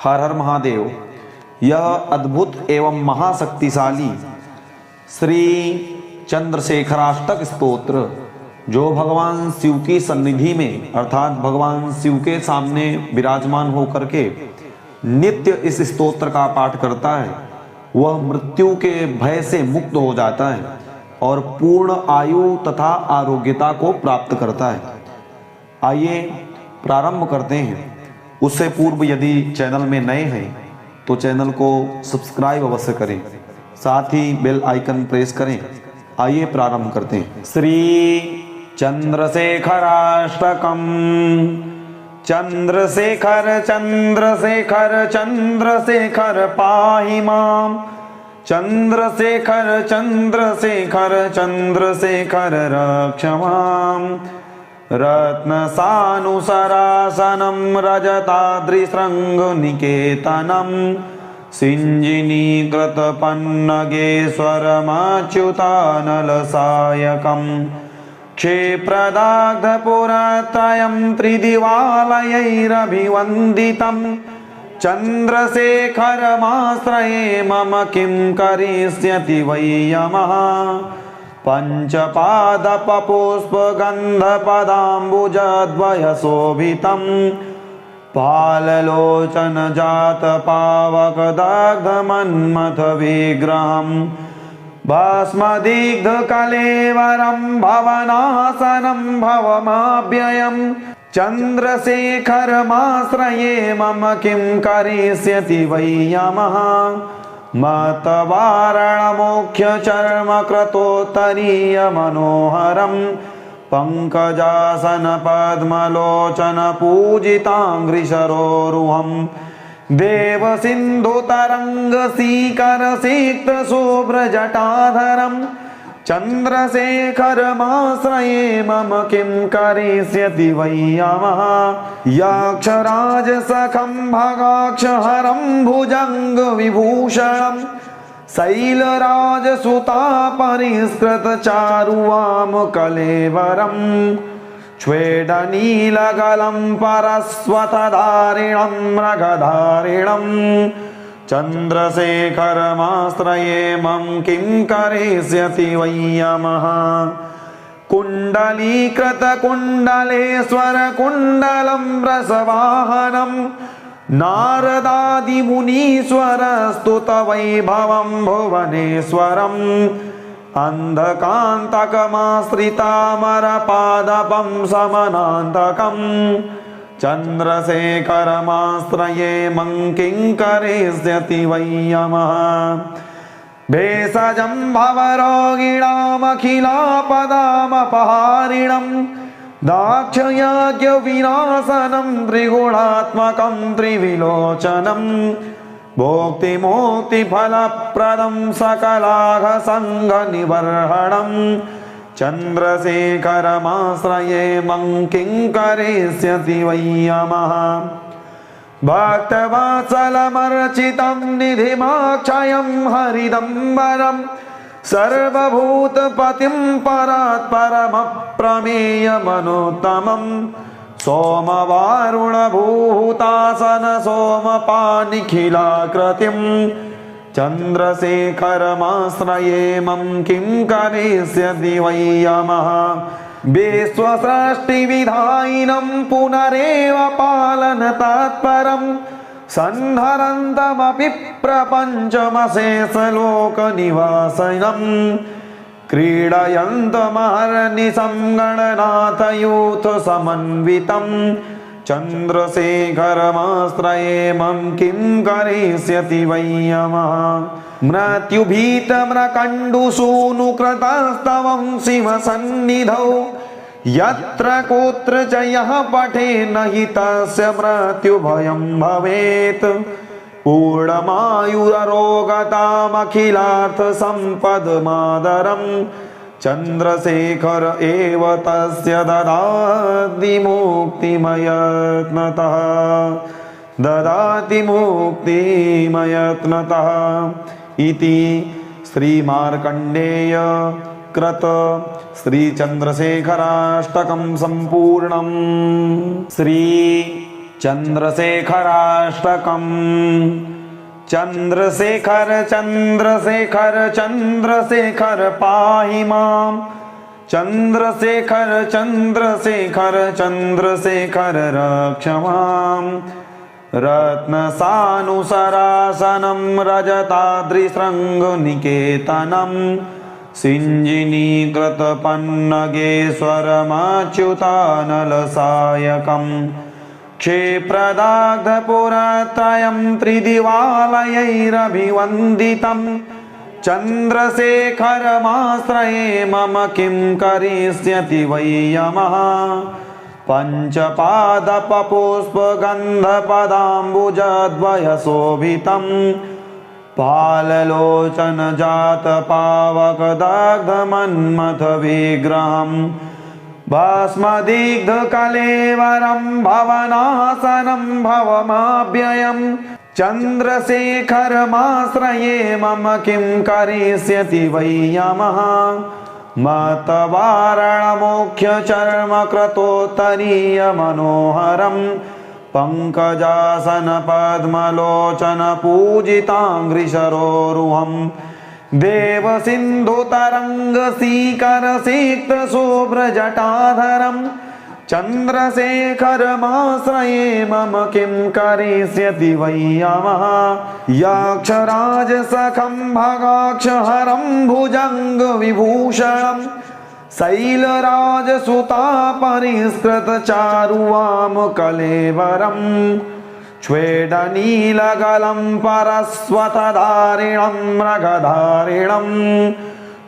हर हर महादेव। यह अद्भुत एवं महाशक्तिशाली श्री चंद्रशेखराष्टक स्तोत्र जो भगवान शिव की सन्निधि में अर्थात भगवान शिव के सामने विराजमान होकर के नित्य इस स्तोत्र का पाठ करता है, वह मृत्यु के भय से मुक्त हो जाता है और पूर्ण आयु तथा आरोग्यता को प्राप्त करता है। आइए प्रारंभ करते हैं। उससे पूर्व यदि चैनल में नए हैं तो चैनल को सब्सक्राइब अवश्य करें, साथ ही बेल आइकन प्रेस करें। आइए प्रारंभ करते हैं। श्री चंद्रशेखराष्टकम। चंद्रशेखर चंद्रशेखर चंद्रशेखर पाहि मां। चंद्रशेखर चंद्रशेखर चंद्रशेखर रक्ष मां। रत्नसानुसरासनं रजताद्रिशृङ्गनिकेतनं सिञ्जिनीकृतपन्नगेश्वरमच्युतानलसायकं क्षेप्रदाग्धपुरत्रयं त्रिदिवालयैरभिवन्दितं चन्द्रशेखरमाश्रये मम किं करिष्यति वै यमः। पञ्चपादपपुष्पगन्धपदाम्बुजद्वयशोभितं पाललोचनजातपावकदग्धमन्मथविग्रहं भस्मदिग्धकलेवरं भवनासनं भवमाव्ययं चन्द्रशेखरमाश्रये मम किं करिष्यति वै यमः। मतवारणमुख्यचर्मकृतोत्तरीय मनोहरं पंकजासन पद्मलोचन पूजिताङ्घ्रिसरोरुहं देवसिन्धुतरङ्गसीकरसिक्तशुभ्रजटाधरं चन्द्रशेखरमाश्रये मम किं करिष्यति वै यमः। यक्षराजसखं भगाक्षहरं भुजङ्गविभूषणं शैलराजसुतापरिष्कृतचारुवामकलेवरं श्वेतनीलगलं परस्वतधारिणं मृगधारिणं चन्द्रशेखरमाश्रये मम किं करिष्यति वै यमः। कुण्डलीकृतकुण्डलेश्वरकुण्डलं रसवाहनं नारदादिमुनीश्वरस्तुतवैभवं भुवनेश्वरम् अन्धकान्तकमाश्रितामरपादपं समनान्तकं चन्द्रशेखरमाश्रये मम किं करिष्यति वै यमः। भेषजं भवरोगिणामखिलापदामपहारिणं दाक्षयज्ञविनाशनं त्रिगुणात्मकं त्रिविलोचनं भोक्तिमुक्तिफलप्रदं सकलाघसङ्घनिबर्हणं चन्द्रशेखरमाश्रये मम किं करिष्यति वै यमः। भक्तवत्सलमर्चितं निधिमाक्षयं हरिदम्बरं सर्वभूतपतिं परात्परमप्रमेयमनोत्तमं सोमवारुणभूतासन सोमपानिखिलाकृतिं चन्द्रशेखरमाश्रये मम किं करिष्यति वै यमः। विश्वसृष्टिविधायिनं पुनरेव पालनतत्परं संहरन्तमपि प्रपञ्चमशेषलोकनिवासिनं क्रीडयन्तमहर्निशं गणनाथयूथसमन्वितं चन्द्रशेखरमाश्रये मम किं करिष्यति वै यमः। मृत्युभीतम्रकण्डुसूनुकृतस्तवं शिवसन्निधौ यत्र कुत्र च यः पठेन्न हि तस्य मृत्युभयं भवेत्। पूर्णमायुररोगतामखिलार्थसम्पदमादरं चन्द्रशेखर एव तस्य ददाति मुक्तिमयत्नतः ददाति मुक्तिमयत्नतः इति श्री मार्कण्डेय कृत श्री चंद्रशेखराष्टकं संपूर्णं। श्री चंद्रशेखराष्टकम्। चंद्रशेखर चंद्रशेखर चंद्रशेखर पाहि माम्। चंद्रशेखर चंद्रशेखर चंद्रशेखर रक्ष माम्। रत्नसानुसरासनं रजताद्रिशृङ्गनिकेतनं सिञ्जिनीकृतपन्नगेश्वरमच्युतानलसायकम्। क्षेप्रदाग्धपुरत्रयं त्रिदिवालयैरभिवन्दितं। चन्द्रशेखरमाश्रये मम किं करिष्यति वै यमः। पञ्चपादपपुष्पगन्धपदाम्बुजद्वयशोभितं पाललोचनजातपावकदग्धमन्मथविग्रहं भस्मदिग्धकलेवरं भवनासनं भवमाव्ययम्। चन्द्रशेखरमाश्रये मम किं करिष्यति वै यमः। मतवारणमुख्यचर्मकृतोत्तरीय मनोहरं पंकजासन पद्मलोचन पूजिताङ्घ्रिसरोरुहं देवसिन्धुतरङ्गसीकरसिक्तशुभ्रजटाधरं। चन्द्रशेखरमाश्रये मम किं करिष्यति वै यमः। यक्षराजसखं भगाक्षहरं भुजङ्गविभूषणं शैलराजसुतापरिष्कृतचारुवामकलेवरं स्वेदनीलगलं परस्वतधारिणं मृगधारिणं।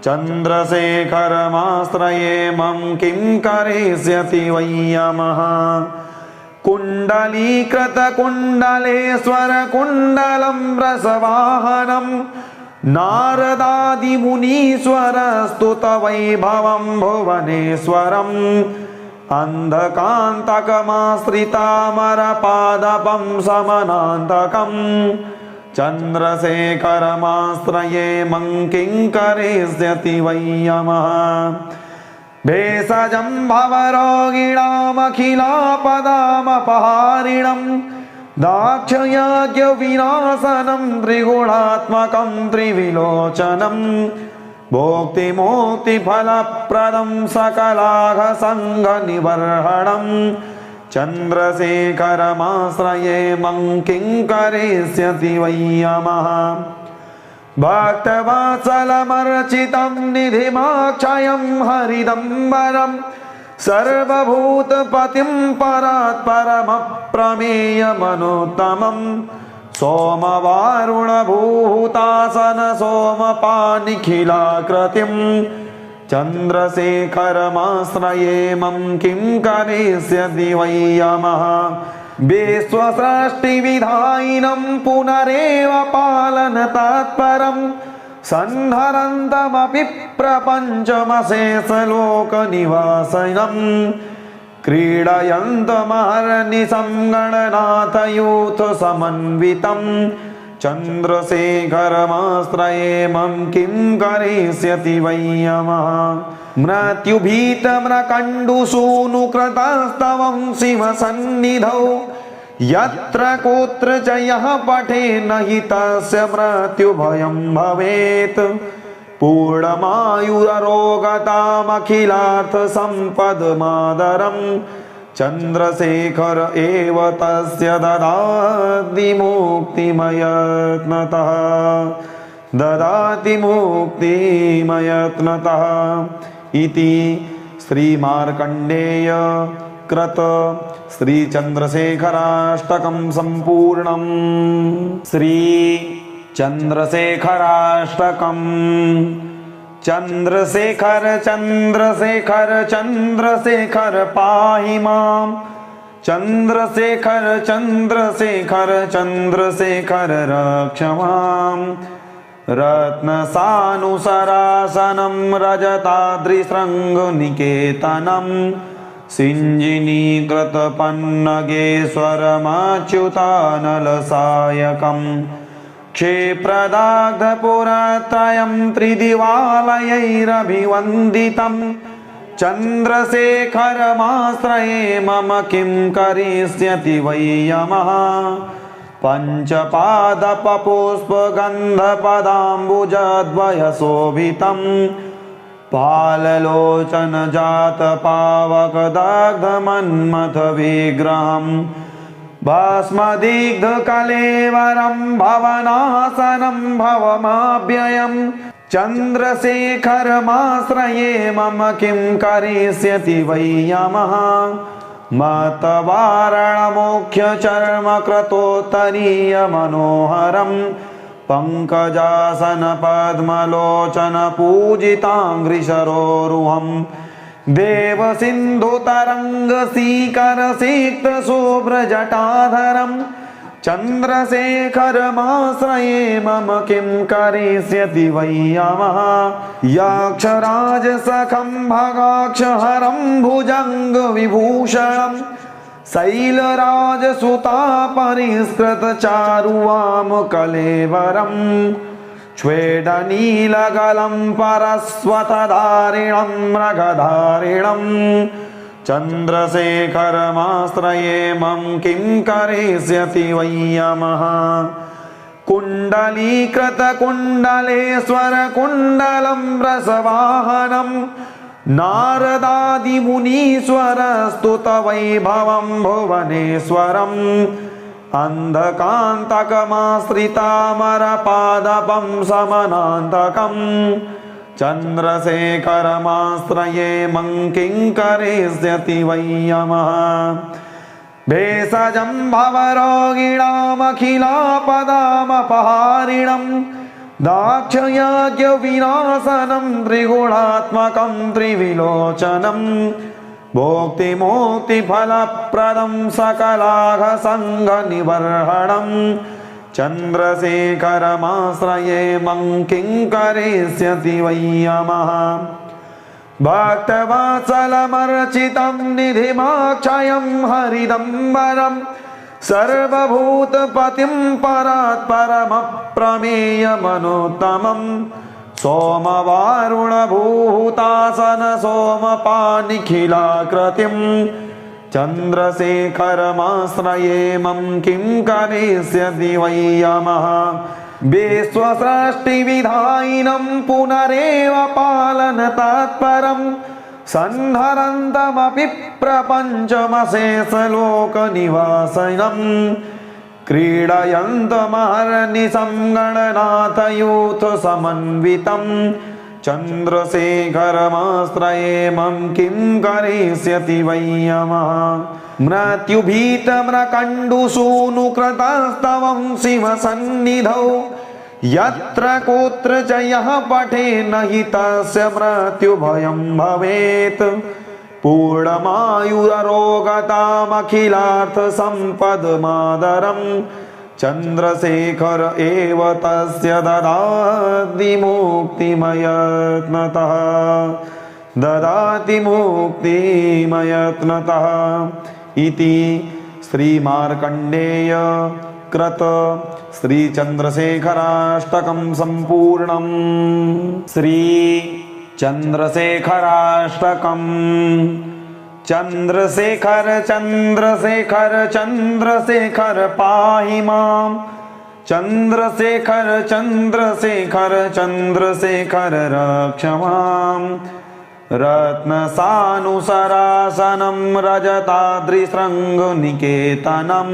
चन्द्रशेखरमाश्रये मम किं करिष्यति वै यमः। कुण्डलीकृतकुण्डलेश्वर कुण्डलं रसवाहनं नारदादिमुनीश्वर स्तुतवैभवं भुवनेश्वरम्। अन्धकान्तकमाश्रितामरपादपं समनान्तकम्। चन्द्रशेखरमाश्रये मम किं करिष्यति वै यमः। भेषजं भवरोगिणामखिलापदामपहारिणं दाक्षयज्ञविनाशनं त्रिगुणात्मकं त्रिविलोचनं भोक्तिमोक्तिफलप्रदं सकलाघसङ्गनिबर्हणं। चन्द्रशेखरमाश्रये मम किं करिष्यति वै यमः। भक्तवत्सलमर्चितं निधिमाक्षयं हरिदम्बरं सर्वभूतपतिं परात्परमप्रमेयमनोत्तमं सोमवारुणभूतासन सोमपानिखिलाकृतिं। चन्द्रशेखरमाश्रये मम किं करिष्यति वै यमः। विश्वसृष्टिविधायिनं पुनरेव पालनतत्परं संहरन्तमपि प्रपञ्चमशेषलोकनिवासिनं क्रीडयन्तमहर्निशं गणनाथयूथसमन्वितं। चन्द्रशेखरमाश्रये मम किं करिष्यति वै यमः। मृत्युभीतम्रकण्डुसूनुकृतस्तवं शिवसन्निधौ यत्र कुत्र च यः पठेन्न हि तस्य मृत्युभयं भवेत्। पूर्णमायुररोगतामखिलार्थसम्पदमादरं चन्द्रशेखर एव तस्य ददाति मुक्तिमयत्नतः। ददाति मुक्तिमयत्नतः इति श्रीमार्कण्डेय कृत श्री चन्द्रशेखराष्टकं सम्पूर्णम्। श्री चन्द्रशेखराष्टकम्। चन्द्रशेखर चन्द्रशेखर चन्द्रशेखर पाहि माम्। चन्द्रशेखर चन्द्रशेखर चन्द्रशेखर रक्ष माम्। रत्नसानुसरासनं रजताद्रिशृङ्गनिकेतनं सिञ्जिनीकृतपन्नगेश्वरमच्युतानलसायकम्। क्षेप्रदाग्धपुरत्रयं त्रिदिवालयैरभिवन्दितं चन्द्रशेखरमाश्रये मम किं करिष्यति वै यमः पञ्चपादपपुष्पगन्धपदाम्बुजद्वयशोभितं पाललोचनजातपावकदग्धमन्मथविग्रहं भस्मदिग्धकलेवरं भवनासनं भवमाव्ययम् चन्द्रशेखरमाश्रये मम किं करिष्यति वै यमः मतवारणमुख्यचर्मकृतोत्तरीयमनोहरं पङ्कजासनपद्मलोचनपूजिताङ्घ्रिसरोरुहं देवसिन्धुतरङ्गसीकरसिक्तशुभ्रजटाधरम् चन्द्रशेखरमाश्रये मम किं करिष्यति वै यमः याक्षराजसखं भगाक्षहरं भुजङ्गविभूषणं शैलराजसुतापरिष्कृतचारुवामकलेवरं श्वेतनीलगलं परस्वतधारिणं मृगधारिणं चन्द्रशेखरमाश्रये मम किं करिष्यति वै यमः कुण्डलीकृतकुण्डलेश्वरकुण्डलं रसवाहनं नारदादिमुनीश्वरस्तुतवैभवं भुवनेश्वरम् अन्धकान्तकमाश्रितामरपादपं समनान्तकम् चन्द्रशेखरमाश्रये मम किं करिष्यति वै यमः भेषजं भवरोगिणामखिलापदामपहारिणं दाक्षयज्ञविनाशनं त्रिगुणात्मकं त्रिविलोचनं भोक्तिमोक्तिफलप्रदं सकलाघसङ्घनिबर्हणं चन्द्रशेखरमाश्रये मम किं करिष्यति वै यमः भक्तवत्सलमर्चितं निधिमाक्षयं हरिदम्बरं सर्वभूतपतिं परात्परमप्रमेयमनोत्तमं सोमवारुणभूतासन सोमपानिखिलाकृतिं चन्द्रशेखरमाश्रये मम किं करिष्यति वै यमः विश्वसृष्टिविधायिनं पुनरेव पालनतत्परं संहरन्तमपि प्रपञ्चमशेषलोकनिवासिनं क्रीडयन्तमहर्निशं गणनाथयूथसमन्वितं चन्द्रशेखरमाश्रये मम किं करिष्यति वै यमः मृत्युभीतम्रकण्डुसूनुकृतस्तवं शिवसन्निधौ यत्र कुत्र च यः पठेन्न हि तस्य मृत्युभयं भवेत् पूर्णमायुररोगतामखिलार्थसम्पदमादरं चन्द्रशेखर एव तस्य ददाति मुक्तिमयत्नतः इति श्रीमार्कण्डेय कृत श्री चन्द्रशेखराष्टकं सम्पूर्णम्। श्री चन्द्रशेखराष्टकं चन्द्रशेखर चन्द्रशेखर चन्द्रशेखर पाहि मां चन्द्रशेखर चन्द्रशेखर चन्द्रशेखर रक्ष मां रत्नसानुसरासनं रजताद्रिशृङ्गनिकेतनं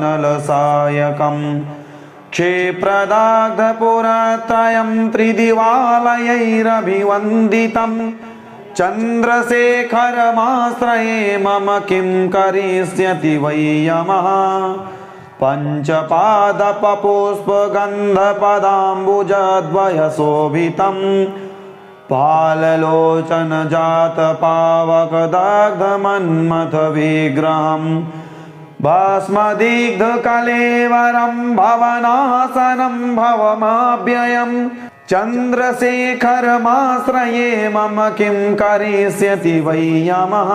सिञ्जिनीकृतपन्नगेश्वरमच्युतानलसायकं क्षेप्रदाग्धपुरत्रयं त्रिदिवालयैरभिवन्दितं चन्द्रशेखरमाश्रये मम किं करिष्यति वै यमः पञ्चपादपपुष्पगन्धपदाम्बुजद्वयशोभितं पाललोचनजातपावकदग्धमन्मथविग्रहं भस्मदिग्धकलेवरं भवनासनं भवमाव्ययम् चन्द्रशेखरमाश्रये मम किं करिष्यति वै यमः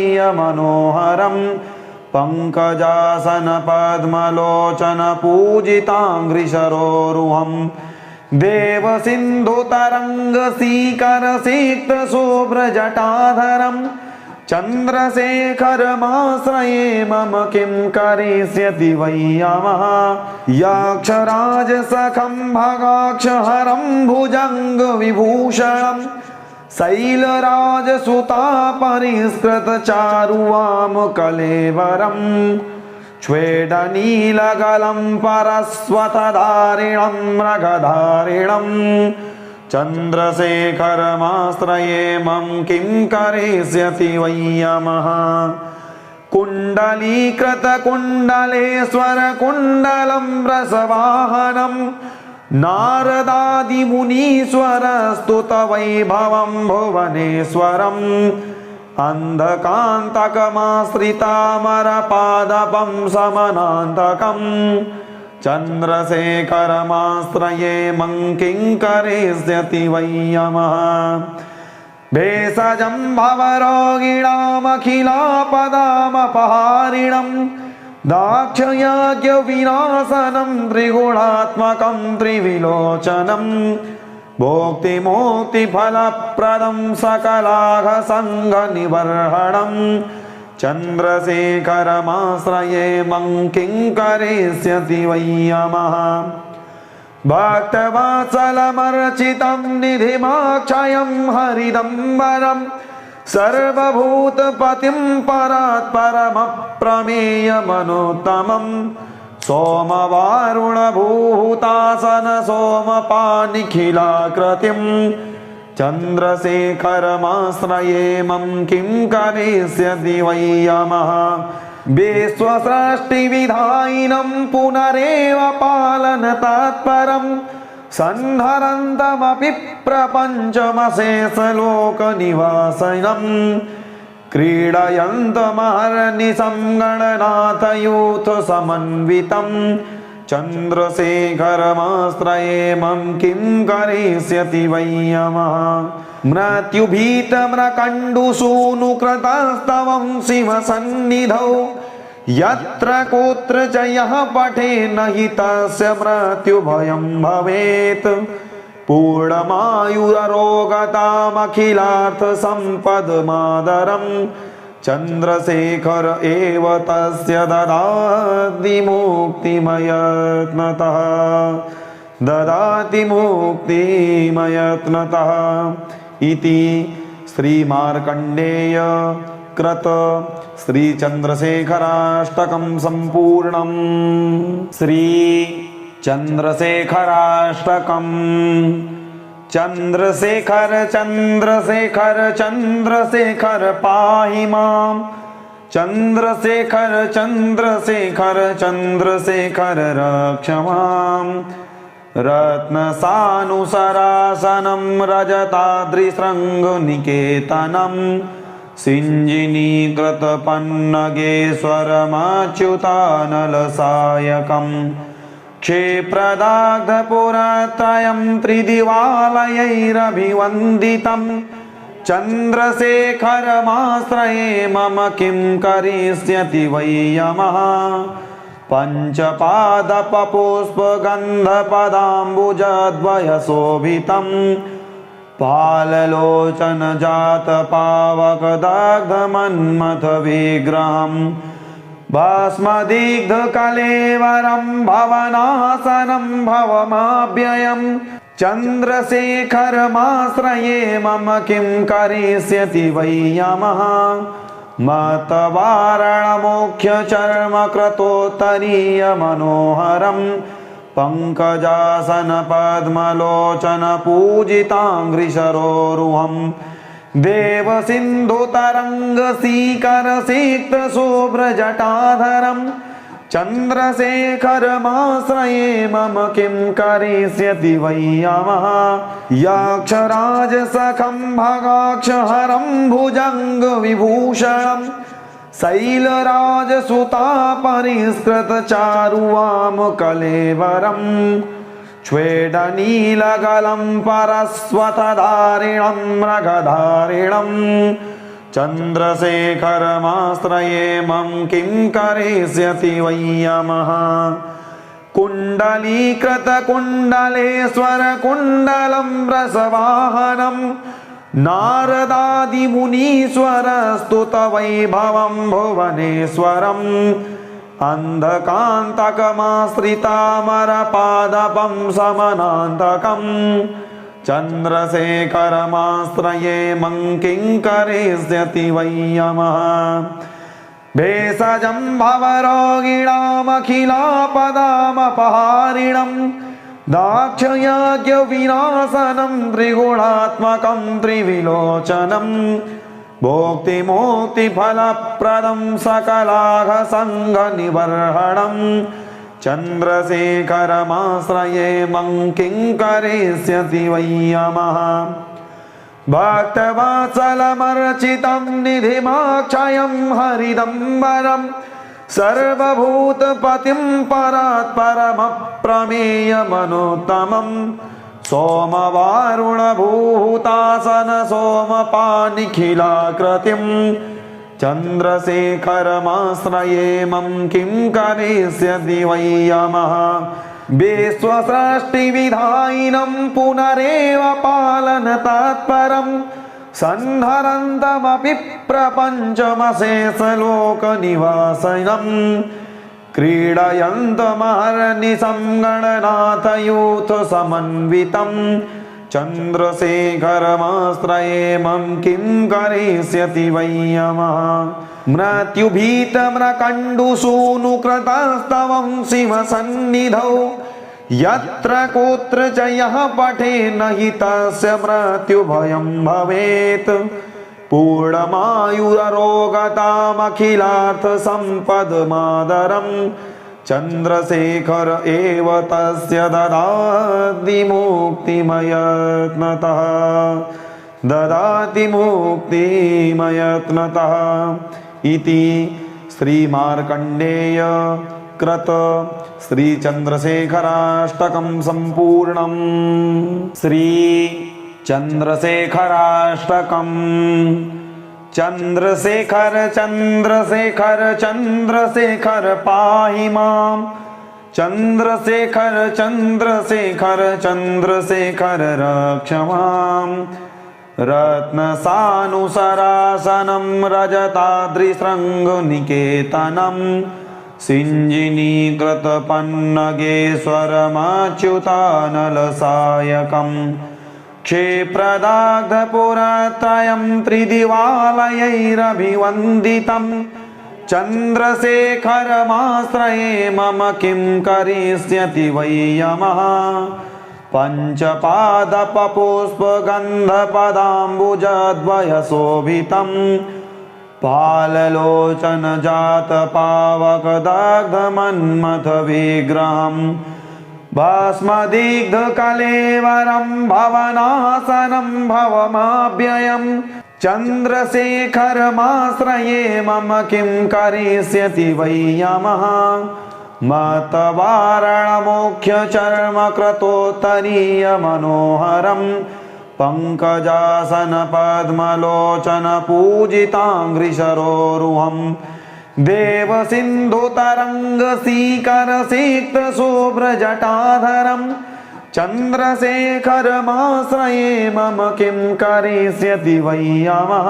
मतवारणमुख्यचर्मकृतोत्तरीयमनोहरं पंकजासन पद्मलोचन पूजितांघ्रिशरोरुहं देव सिंधु तरंग सीकर सिक्त शुभ्र जटाधरं चंद्रशेखरमाश्रये मम किं करिष्यति वै यमः यक्षराज सखं भगाक्षहरं भुजंग विभूषणं शैलराजसुता परिष्कृत चारुवाम कलेवरं श्वेतनीलगलं परस्वतधारिणं मृगधारिणं चंद्रशेखरमाश्रये मम किं करिष्यति वै यमः कुण्डलीकृतकुण्डलेश्वर कुण्डलं रसवाहनं नारदादिमुनीश्वर स्तुतवैभवं भुवनेश्वरम् अन्धकान्तकमाश्रितामरपादपं समनान्तकं चन्द्रशेखरमाश्रये मं किं करिष्यति वै यमः भेषजं भवरोगिणामखिलापदामपहारिणं दाक्षयज्ञविनाशनं त्रिगुणात्मकं त्रिविलोचनं भोक्तिमोक्तिफलप्रदं सकलाघसङ्घनिबर्हणं चन्द्रशेखरमाश्रये मं किं करिष्यति वै यमः भक्तवत्सलमर्चितं निधिमाक्षयं हरिदम्बरं सर्वभूतपतिं परात्परमप्रमेयमनोत्तमं सोमवारुणभूतासन सोमपानिखिलाकृतिं चन्द्रशेखरमाश्रये मं किं करिष्यति वै यमः विश्वसृष्टिविधायिनं पुनरेव पालनतत्परं सन्धरन्तमपि प्रपञ्चमशेषलोकनिवासिनं क्रीडयन्तमहर्निशं गणनाथयूथसमन्वितं चन्द्रशेखरमाश्रये मं किं करिष्यति वै यमः मृत्युभीतम्रकण्डुसूनुकृतस्तवं शिवसन्निधौ यत्र कोत्र च यः पठेन्न हि तस्य मृत्युभयं भवेत् पूर्णमायुररोगतामखिलार्थसम्पदमादरं चन्द्रशेखर एव तस्य ददाति मुक्तिमयत्नतः इति श्रीमार्कण्डेय कृत श्री चन्द्रशेखराष्टकं सम्पूर्णम्। श्री चन्द्रशेखराष्टकम्। चन्द्रशेखर चन्द्रशेखर चन्द्रशेखर पाहि मां चन्द्रशेखर चन्द्रशेखर चन्द्रशेखर रक्ष मां रत्नसानुसरासनं रजताद्रिशृङ्गनिकेतनं सिञ्जिनीकृतपन्नगेश्वरमच्युतानलसायकं क्षेप्रदाग्धपुरत्रयं त्रिदिवालयैरभिवन्दितं चन्द्रशेखरमाश्रये मम किं करिष्यति वै यमः पञ्चपादपपुष्पगन्धपदाम्बुजद्वयशोभितं पाललोचनजातपावकदग्धमन्मथविग्रहं भस्मदिग्धकलेवरं भवनासनं भवमाव्ययं चन्द्रशेखरमाश्रये मम किं करिष्यति वै यमः मतवारणमुख्यचर्मकृतोत्तरीयमनोहरं पंकजासन पद्मलोचन पूजितांघ्रिशरोरुहं देवसिन्धुतरङ्गसीकर सिक्तशुभ्रजटाधरं चन्द्रशेखरमाश्रये मम किं करिष्यति वै यमः यक्षराजसखं भगाक्षहरं भुजङ्गविभूषणं शैलराजसुता परिष्कृतचारुवामकलेवरं स्वेदनीलगलं परस्वतधारिणं मृगधारिणं चन्द्रशेखरमाश्रये मम किं करिष्यति वै यमः कुण्डलीकृतकुण्डलेश्वर कुण्डलं रसवाहनं नारदादिमुनीश्वर स्तुतवैभवं भुवनेश्वरम् अन्धकान्तकमाश्रितामरपादपं समनान्तकम् चन्द्रशेखरमाश्रये मम किं करिष्यति वै यमः भेषजं भवरोगिणामखिलापदामपहारिणं दाक्षयज्ञविनाशनं त्रिगुणात्मकं त्रिविलोचनं भोक्तिमुक्तिफलप्रदं सकलाघसङ्गनिबर्हणं चन्द्रशेखरमाश्रये मम किं करिष्यति वै यमः भक्तवत्सलमर्चितं निधिमाक्षयं हरिदम्बरं सर्वभूतपतिं परात्परमप्रमेयमनोत्तमं सोमवारुणभूतासन सोमपानिखिलाकृतिं चन्द्रशेखरमाश्रये मम किं करिष्यति वै यमः विश्वसृष्टिविधायिनं पुनरेव पालनतत्परं संहरन्तमपि प्रपञ्चमशेषलोकनिवासिनं क्रीडयन्तमहर्निशं गणनाथयूथसमन्वितं चन्द्रशेखरमाश्रये मम किं करिष्यति वै यमः मृत्युभीतम्रकण्डुसूनुकृतस्तवं शिवसन्निधौ यत्र कुत्र च यः पठेन्न हि तस्य मृत्युभयं भवेत् पूर्णमायुररोगतामखिलार्थसम्पदमादरं चन्द्रशेखर एव तस्य ददाति मुक्तिमयत्नतः इति श्री मार्कण्डेय कृत श्री चन्द्रशेखराष्टकं सम्पूर्णम्। श्री चन्द्रशेखराष्टकम्। चन्द्रशेखर चन्द्रशेखर चन्द्रशेखर पाहि माम् चन्द्रशेखर चन्द्रशेखर चन्द्रशेखर रक्ष माम् रत्नसानुसरासनं रजताद्रिशृङ्गनिकेतनं सिञ्जिनीकृतपन्नगेश्वरमच्युतानलसायकं क्षेप्रदाग्धपुरत्रयं त्रिदिवालयैरभिवन्दितं चन्द्रशेखरमाश्रये मम किं करिष्यति वै यमः पञ्चपादपपुष्पगन्धपदाम्बुजद्वयशोभितं पाललोचनजातपावकदग्धमन्मथविग्रहं भस्मदिग्धकलेवरं भवनासनं भवमाव्ययं चन्द्रशेखरमाश्रये मम किं करिष्यति वै यमः मतवारणमुख्यचर्मकृतोत्तरीय मनोहरं पंकजासन पद्मलोचन पूजिताङ्घ्रिसरोरुहं देवसिन्धुतरङ्गसीकरसिक्तशुभ्रजटाधरं चन्द्रशेखरमाश्रये मम किं करिष्यति वै यमः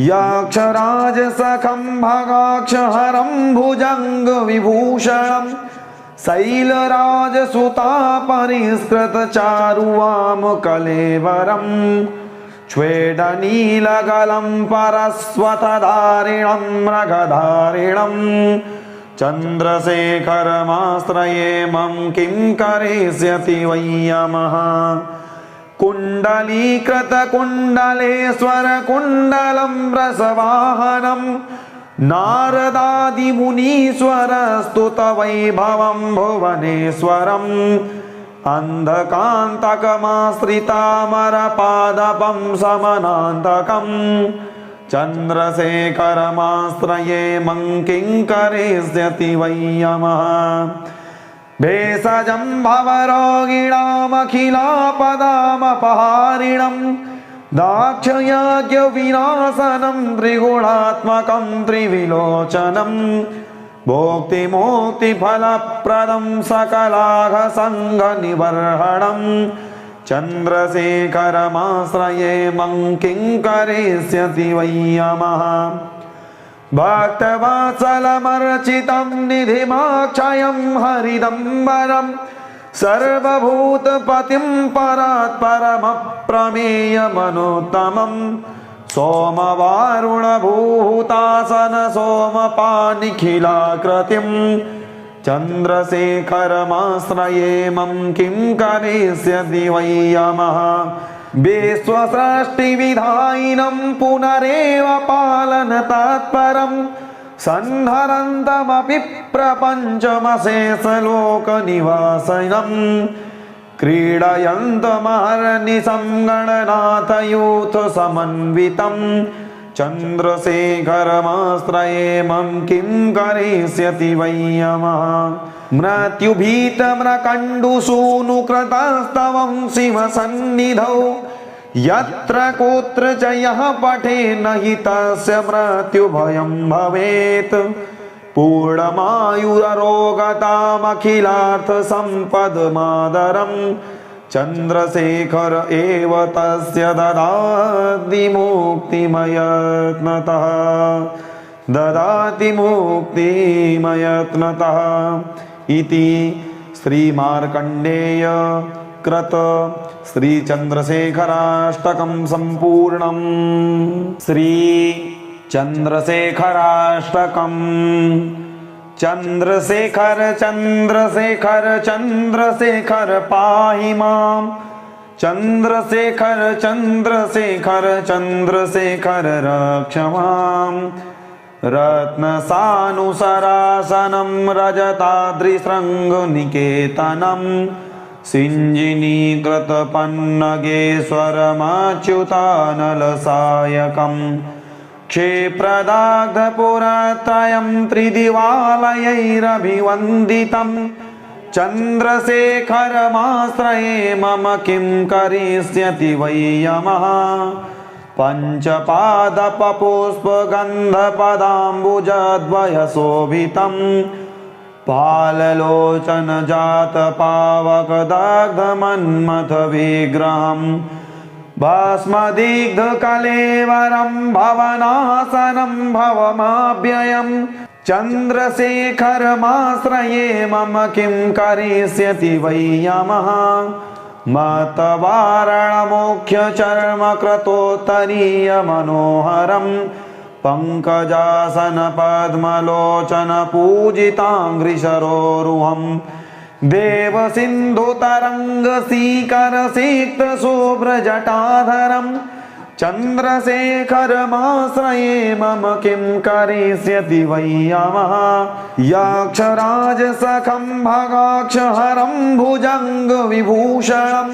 यक्षराजसखं भगाक्षहरं भुजङ्गविभूषणं शैलराजसुतापरिष्कृतचारुवामकलेवरं स्वेदनीलगलं परस्वतधारिणं मृगधारिणं चन्द्रशेखरमाश्रये मम किं करिष्यति वै यमः कुण्डलीकृतकुण्डलेश्वर कुण्डलं रसवाहनं नारदादिमुनीश्वर स्तुतवैभवं भुवनेश्वरम् अन्धकान्तकमाश्रितामरपादपं समनान्तकम् चन्द्रशेखरमाश्रये मम किं करिष्यति वै यमः भेषजं भवरोगिणामखिलापदामपहारिणं दाक्षयज्ञविनाशनं त्रिगुणात्मकं त्रिविलोचनं भोक्तिमुक्तिफलप्रदं सकलाघसङ्गनिबर्हणं चन्द्रशेखरमाश्रये मं किं करिष्यति वै यमः भक्तवत्सलमर्चितं निधिमाक्षयं हरिदम्बरं सर्वभूतपतिं परात्परमप्रमेयमनोत्तमं सोमवारुणभूतासन सोमपानिखिलाकृतिं चन्द्रशेखरमाश्रये मं किं करिष्यति वै यमः विश्वसृष्टिविधायिनं पुनरेव पालनतत्परं सन्धरन्तमपि प्रपञ्चमशेषलोकनिवासिनं क्रीडयन्तमहर्निशं गणनाथयूथसमन्वितं चन्द्रशेखरमाश्रये मं किं करिष्यति वै यमः मृत्युभीतम्रकण्डुसूनुकृतस्तवं शिवसन्निधौ यत्र कुत्र च यः पठेन्न हि तस्य मृत्युभयं भवेत् पूर्णमायुररोगतामखिलार्थसम्पदमादरं चन्द्रशेखर एव तस्य ददाति मुक्तिमयत्नतः इति श्रीमार्कण्डेय कृत श्री चन्द्रशेखराष्टकं सम्पूर्णं। श्री चन्द्रशेखराष्टकं। चन्द्रशेखर चन्द्रशेखर चन्द्रशेखर पाहि मां चन्द्रशेखर चन्द्रशेखर चन्द्रशेखर रक्ष मां रत्नसानुसरासनं रजताद्रिशृङ्गनिकेतनं सिञ्जिनीकृतपन्नगेश्वरमच्युतानलसायकं क्षेप्रदाग्धपुरत्रयं त्रिदिवालयैरभिवन्दितं चन्द्रशेखरमाश्रये मम किं करिष्यति वै यमः पञ्चपादपपुष्पगन्धपदाम्बुजद्वयशोभितं पाललोचनजातपावकदग्धमन्मथविग्रहं भस्मदिग्धकलेवरं भवनासनं भवमाभ्ययं चन्द्रशेखरमाश्रये मम किं करिष्यति वै यमः मतवारणमुख्यचर्मकृतोत्तरीयमनोहरं पङ्कजासनपद्मलोचनपूजिताङ्घ्रिसरोरुहं देवसिन्धुतरङ्गसीकरसिक्तशुभ्रजटाधरं चन्द्रशेखरमाश्रये मम किं करिष्यति वै यमः यक्षराजसखं भगाक्षहरं भुजङ्गविभूषणं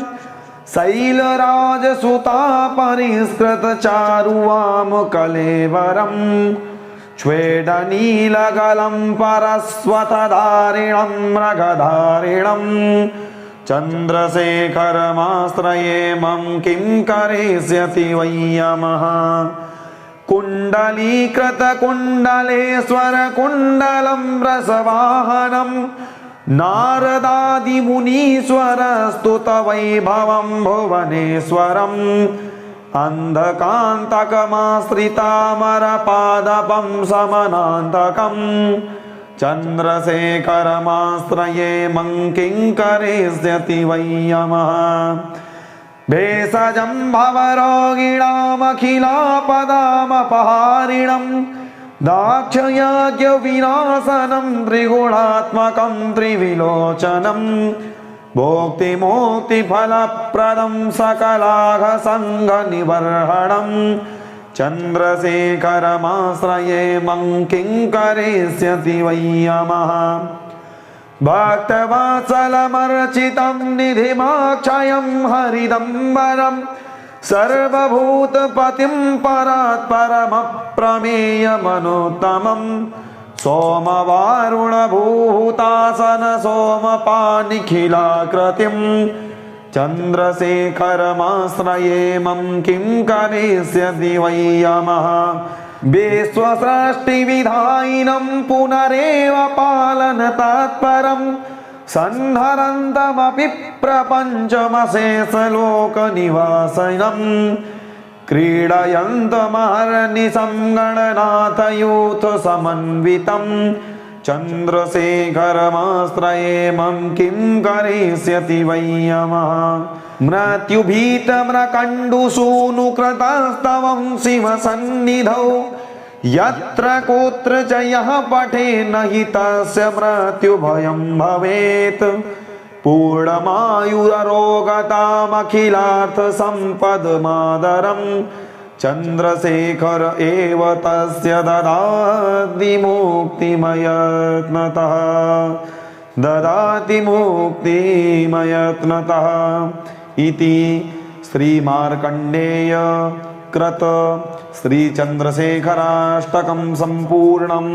शैलराजसुतापरिष्कृतचारुवामकलेवरं स्वेदनीलगलं परस्वतधारिणं मृगधारिणं चन्द्रशेखरमाश्रये मं किं करिष्यति वै यमः कुण्डलीकृतकुण्डलेश्वरकुण्डलं रसवाहनं नारदादिमुनीश्वरस्तुतवैभवं भुवनेश्वरम् अन्धकान्तकमाश्रितामरपादपं समनान्तकं चन्द्रशेखरमाश्रये मं किं करिष्यति वै यमः भेषजं भवरोगिणामखिलापदामपहारिणं दाक्षयज्ञविनाशनं त्रिगुणात्मकं त्रिविलोचनं भोक्तिमुक्तिफलप्रदं सकलाघसङ्गनिबर्हणं चन्द्रशेखरमाश्रये मं किं करिष्यति वै यमः भक्तवत्सलमर्चितं निधिमाक्षयं हरिदम्बरं सर्वभूतपतिं परात्परमप्रमेयमनोत्तमं सोमवारुणभूतासन सोमपानिखिलाकृतिं चन्द्रशेखरमाश्रये मम किं करिष्यति वै यमः विश्वसृष्टिविधायिनं पुनरेव पालनतत्परं संहरन्तमपि प्रपञ्चमशेषलोकनिवासिनं क्रीडयन्तमहर्निशं गणनाथयूथसमन्वितं चन्द्रशेखरमाश्रये मम किं करिष्यति वै यमः मृत्युभीतम्रकण्डुसूनुकृतस्तवं शिवसन्निधौ यत्र कोत्र च यः पठेन्न हि तस्य मृत्युभयं भवेत् पूर्णमायुररोगतामखिलार्थसम्पदमादरं चन्द्रशेखर एव तस्य ददाति मुक्तिमयत्नतः इति श्रीमार्कण्डेय कृत श्रीचन्द्रशेखराष्टकं सम्पूर्णम्।